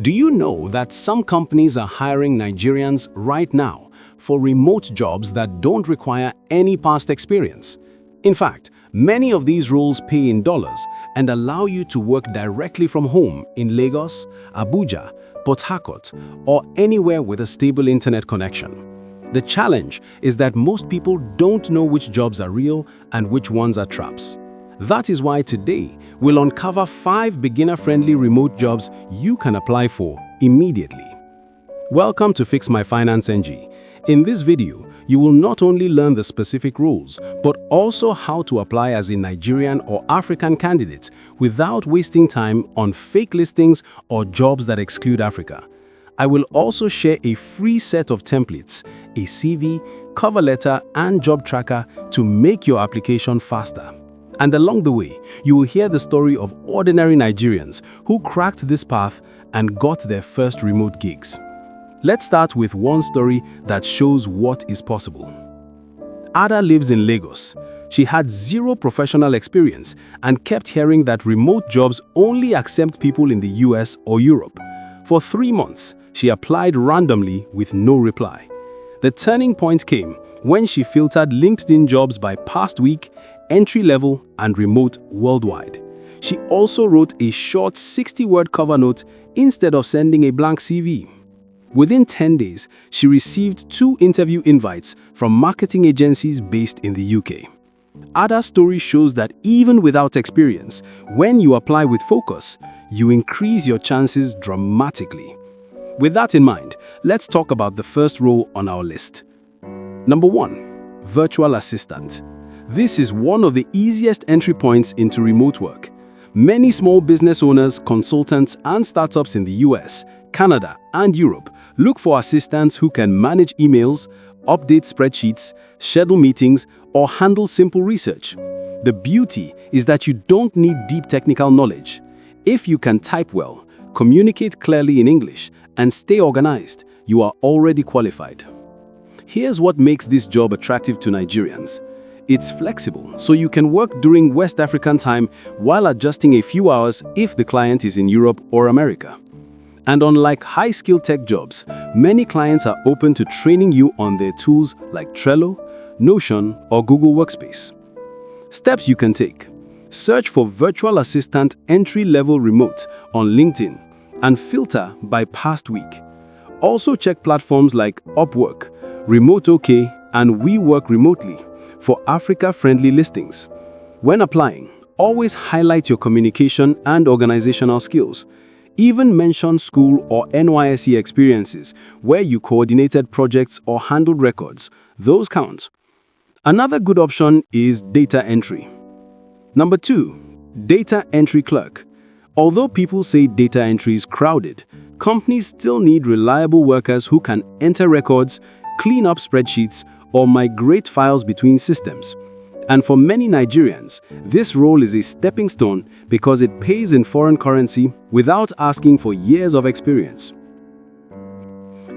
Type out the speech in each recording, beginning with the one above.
Do you know that some companies are hiring Nigerians right now for remote jobs that don't require any past experience? In fact, many of these roles pay in dollars and allow you to work directly from home in Lagos, Abuja, Port Harcourt, or anywhere with a stable internet connection. The challenge is that most people don't know which jobs are real and which ones are traps. That is why today we'll uncover 5 beginner-friendly remote jobs you can apply for immediately. Welcome to Fix My Finance NG. In this video, you will not only learn the specific rules, but also how to apply as a Nigerian or African candidate without wasting time on fake listings or jobs that exclude Africa. I will also share a free set of templates, a CV, cover letter, and job tracker to make your application faster. And along the way, you will hear the story of ordinary Nigerians who cracked this path and got their first remote gigs. Let's start with one story that shows what is possible. Ada lives in Lagos. She had zero professional experience and kept hearing that remote jobs only accept people in the US or Europe. For 3 months, she applied randomly with no reply. The turning point came when she filtered LinkedIn jobs by past week, entry-level, and remote worldwide. She also wrote a short 60-word cover note instead of sending a blank CV. Within 10 days, she received 2 interview invites from marketing agencies based in the UK. Ada's story shows that even without experience, when you apply with focus, you increase your chances dramatically. With that in mind, let's talk about the first role on our list. Number 1. Virtual assistant. This is one of the easiest entry points into remote work. Many small business owners, consultants, and startups in the US, Canada, and Europe look for assistants who can manage emails, update spreadsheets, schedule meetings, or handle simple research. The beauty is that you don't need deep technical knowledge. If you can type well, communicate clearly in English, and stay organized, you are already qualified. Here's what makes this job attractive to Nigerians. It's flexible, so you can work during West African time while adjusting a few hours if the client is in Europe or America. And unlike high-skill tech jobs, many clients are open to training you on their tools like Trello, Notion, or Google Workspace. Steps you can take. Search for virtual assistant entry-level remote on LinkedIn and filter by past week. Also check platforms like Upwork, Remote OK, and We Work Remotely for Africa-friendly listings. When applying, always highlight your communication and organizational skills. Even mention school or NYSE experiences where you coordinated projects or handled records. Those count. Another good option is data entry. Number 2. Data entry clerk. Although people say data entry is crowded, companies still need reliable workers who can enter records, clean up spreadsheets, or migrate files between systems. And for many Nigerians, this role is a stepping stone because it pays in foreign currency without asking for years of experience.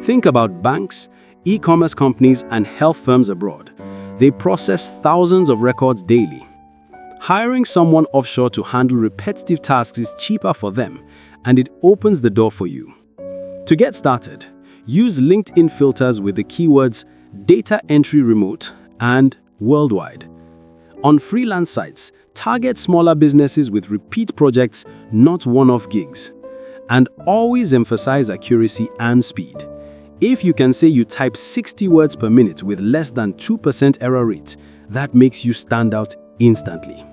Think about banks, e-commerce companies, and health firms abroad. They process thousands of records daily. Hiring someone offshore to handle repetitive tasks is cheaper for them, and it opens the door for you. To get started, use LinkedIn filters with the keywords data entry remote and worldwide. On freelance sites, target smaller businesses with repeat projects, not one-off gigs. And always emphasize accuracy and speed. If you can say you type 60 words per minute with less than 2% error rate, that makes you stand out instantly.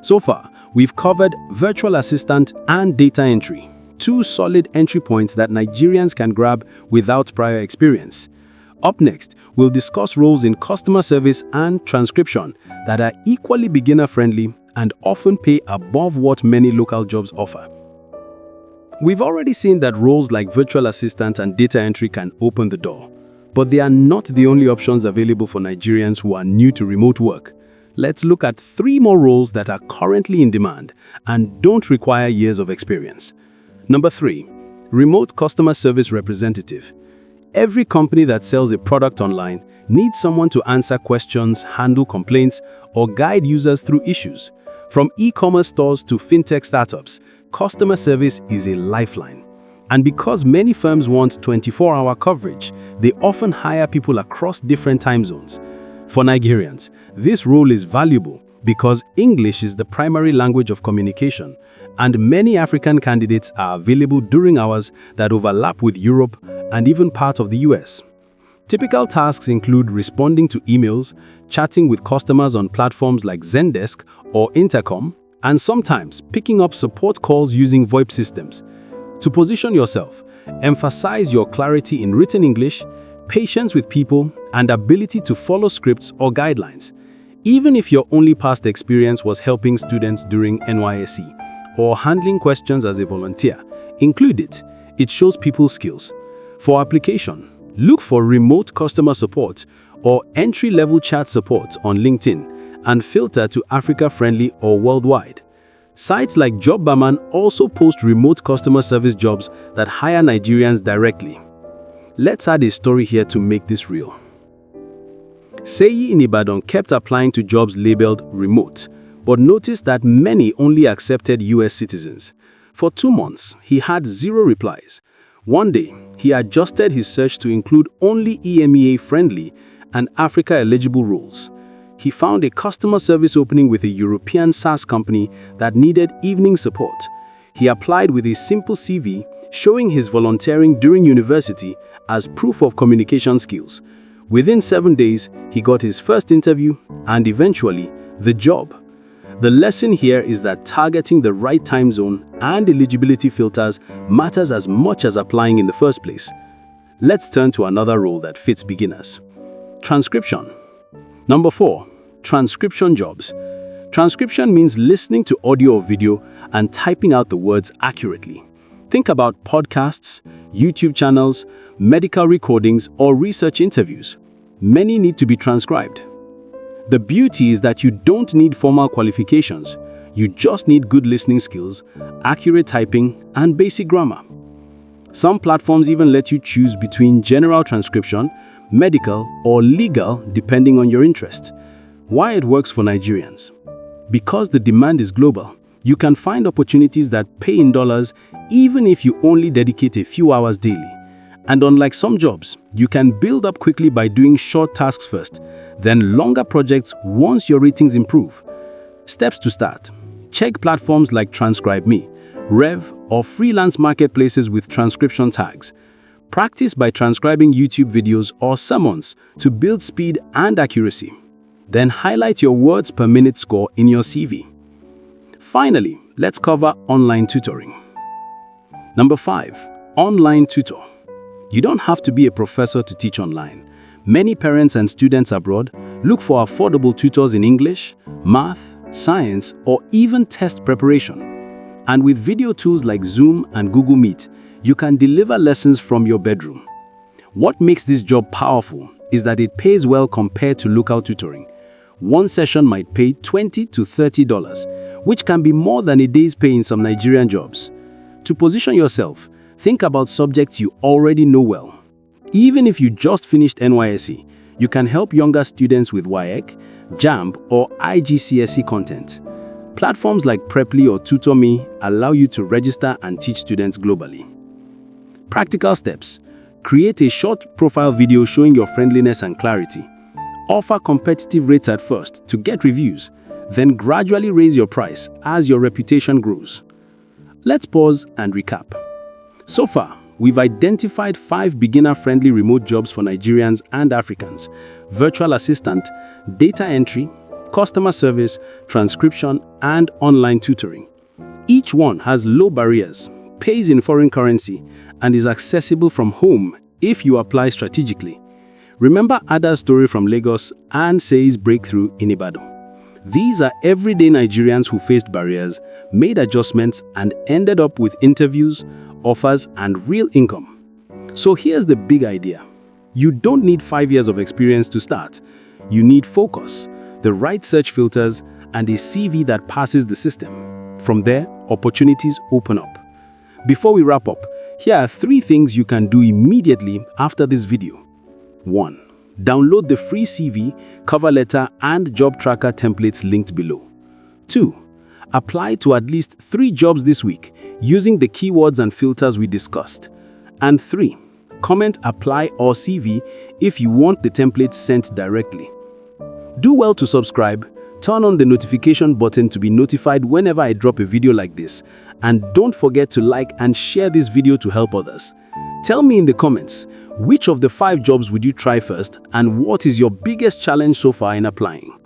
So far, we've covered virtual assistant and data entry, 2 solid entry points that Nigerians can grab without prior experience. Up next, we'll discuss roles in customer service and transcription that are equally beginner-friendly and often pay above what many local jobs offer. We've already seen that roles like virtual assistant and data entry can open the door, but they are not the only options available for Nigerians who are new to remote work. Let's look at 3 more roles that are currently in demand and don't require years of experience. Number 3. Remote customer service representative. Every company that sells a product online needs someone to answer questions, handle complaints, or guide users through issues. From e-commerce stores to fintech startups, customer service is a lifeline. And because many firms want 24-hour coverage, they often hire people across different time zones. For Nigerians, this role is valuable because English is the primary language of communication, and many African candidates are available during hours that overlap with Europe and even parts of the US. Typical tasks include responding to emails, chatting with customers on platforms like Zendesk or Intercom, and sometimes picking up support calls using VoIP systems. To position yourself, emphasize your clarity in written English, patience with people, and ability to follow scripts or guidelines. Even if your only past experience was helping students during NYSE or handling questions as a volunteer, include it. It shows people skills. For application, look for remote customer support or entry-level chat support on LinkedIn and filter to Africa-friendly or worldwide. Sites like Jobberman also post remote customer service jobs that hire Nigerians directly. Let's add a story here to make this real. Seyi in Ibadan kept applying to jobs labeled remote, but noticed that many only accepted US citizens. For 2 months, he had 0 replies. One day, he adjusted his search to include only EMEA-friendly and Africa-eligible roles. He found a customer service opening with a European SaaS company that needed evening support. He applied with a simple CV showing his volunteering during university as proof of communication skills. Within 7 days, he got his first interview and eventually the job. The lesson here is that targeting the right time zone and eligibility filters matters as much as applying in the first place. Let's turn to another role that fits beginners. Transcription. Number 4. Transcription jobs. Transcription means listening to audio or video and typing out the words accurately. Think about podcasts, YouTube channels, medical recordings, or research interviews. Many need to be transcribed. The beauty is that you don't need formal qualifications. You just need good listening skills, accurate typing, and basic grammar. Some platforms even let you choose between general transcription, medical, or legal depending on your interest. Why it works for Nigerians? Because the demand is global, you can find opportunities that pay in dollars even if you only dedicate a few hours daily. And unlike some jobs, you can build up quickly by doing short tasks first, then longer projects once your ratings improve. Steps to start. Check platforms like TranscribeMe, Rev, or freelance marketplaces with transcription tags. Practice by transcribing YouTube videos or sermons to build speed and accuracy. Then highlight your words per minute score in your CV. Finally, let's cover online tutoring. Number 5. Online tutor. You don't have to be a professor to teach online. Many parents and students abroad look for affordable tutors in English, math, science, or even test preparation. And with video tools like Zoom and Google Meet, you can deliver lessons from your bedroom. What makes this job powerful is that it pays well compared to local tutoring. One session might pay $20 to $30, which can be more than a day's pay in some Nigerian jobs. To position yourself, think about subjects you already know well. Even if you just finished NYSE, you can help younger students with WAEC, JAMB, or IGCSE content. Platforms like Preply or TutorMe allow you to register and teach students globally. Practical steps. Create a short profile video showing your friendliness and clarity. Offer competitive rates at first to get reviews, then gradually raise your price as your reputation grows. Let's pause and recap. So far, we've identified 5 beginner-friendly remote jobs for Nigerians and Africans: virtual assistant, data entry, customer service, transcription, and online tutoring. Each one has low barriers, pays in foreign currency, and is accessible from home if you apply strategically. Remember Ada's story from Lagos and Sei's breakthrough in Ibadan. These are everyday Nigerians who faced barriers, made adjustments, and ended up with interviews, offers, and real income. So here's the big idea. You don't need 5 years of experience to start. You need focus, the right search filters, and a CV that passes the system. From there, opportunities open up. Before we wrap up, here are 3 things you can do immediately after this video. 1. Download the free CV, cover letter, and job tracker templates linked below. 2. Apply to at least 3 jobs this week using the keywords and filters we discussed. And 3. Comment, apply, or CV if you want the template sent directly. Do well to subscribe, turn on the notification button to be notified whenever I drop a video like this, and don't forget to like and share this video to help others. Tell me in the comments, which of the 5 jobs would you try first, and what is your biggest challenge so far in applying?